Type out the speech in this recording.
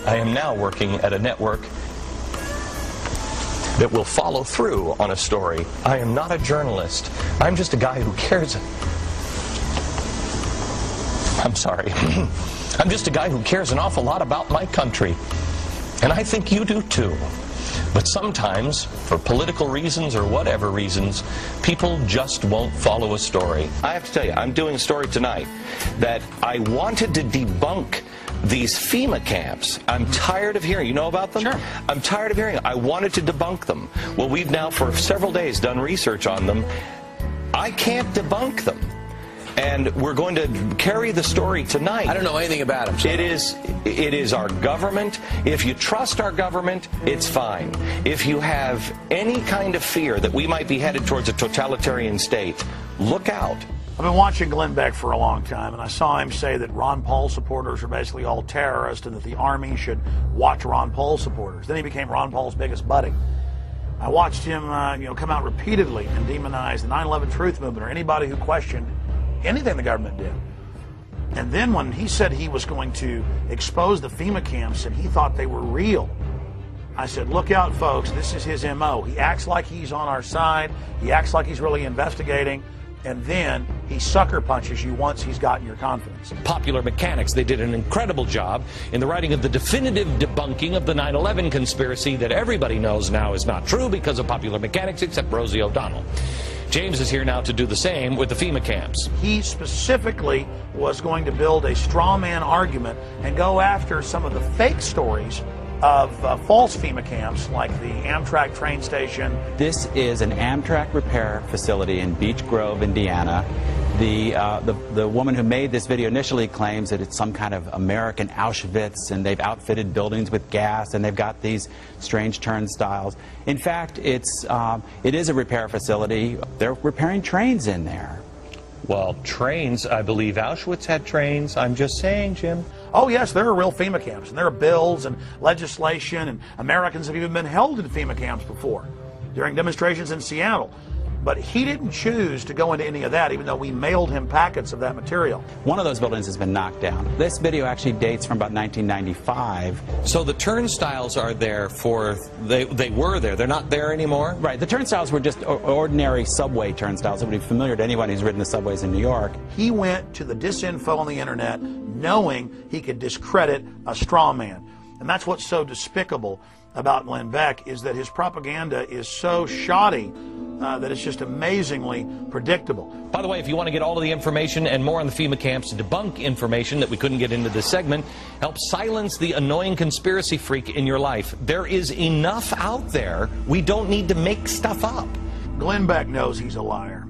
I am now working at a network that will follow through on a story. I am not a journalist. I'm just a guy who cares. I'm sorry. I'm just a guy who cares an awful lot about my country. And I think you do too. But sometimes, for political reasons or whatever reasons, people just won't follow a story. I have to tell you, I'm doing a story tonight that I wanted to debunk these FEMA camps. I'm tired of hearing. You know about them? Sure. I'm tired of hearing. I wanted to debunk them. Well, we've now for several days done research on them. I can't debunk them. And we're going to carry the story tonight. I don't know anything about them. So. It is our government. If you trust our government, it's fine. If you have any kind of fear that we might be headed towards a totalitarian state, look out. I've been watching Glenn Beck for a long time, and I saw him say that Ron Paul supporters are basically all terrorists and that the Army should watch Ron Paul supporters. Then he became Ron Paul's biggest buddy. I watched him come out repeatedly and demonize the 9/11 Truth Movement or anybody who questioned anything the government did. And then when he said he was going to expose the FEMA camps and he thought they were real, I said, look out, folks, this is his MO. He acts like he's on our side. He acts like he's really investigating. And then he sucker punches you once he's gotten your confidence. Popular Mechanics, they did an incredible job in the writing of the definitive debunking of the 9/11 conspiracy that everybody knows now is not true because of Popular Mechanics, except Rosie O'Donnell. James is here now to do the same with the FEMA camps. He specifically was going to build a straw man argument and go after some of the fake stories of false FEMA camps like the Amtrak train station. This is an Amtrak repair facility in Beech Grove, Indiana. The woman who made this video initially claims that it's some kind of American Auschwitz and they've outfitted buildings with gas and they've got these strange turnstiles. In fact, it is a repair facility. They're repairing trains in there. Well, trains, I believe Auschwitz had trains. I'm just saying, Jim. Oh, yes, there are real FEMA camps, and there are bills and legislation, and Americans have even been held in FEMA camps before during demonstrations in Seattle. But he didn't choose to go into any of that, even though we mailed him packets of that material. One of those buildings has been knocked down. This video actually dates from about 1995. So the turnstiles are there for, they were there, they're not there anymore? Right, the turnstiles were just ordinary subway turnstiles that would be familiar to anyone who's ridden the subways in New York. He went to the disinfo on the internet knowing he could discredit a straw man. And that's what's so despicable about Glenn Beck, is that his propaganda is so shoddy that it's just amazingly predictable. By the way, if you want to get all of the information and more on the FEMA camps, debunk information that we couldn't get into this segment, help silence the annoying conspiracy freak in your life. There is enough out there. We don't need to make stuff up. Glenn Beck knows he's a liar.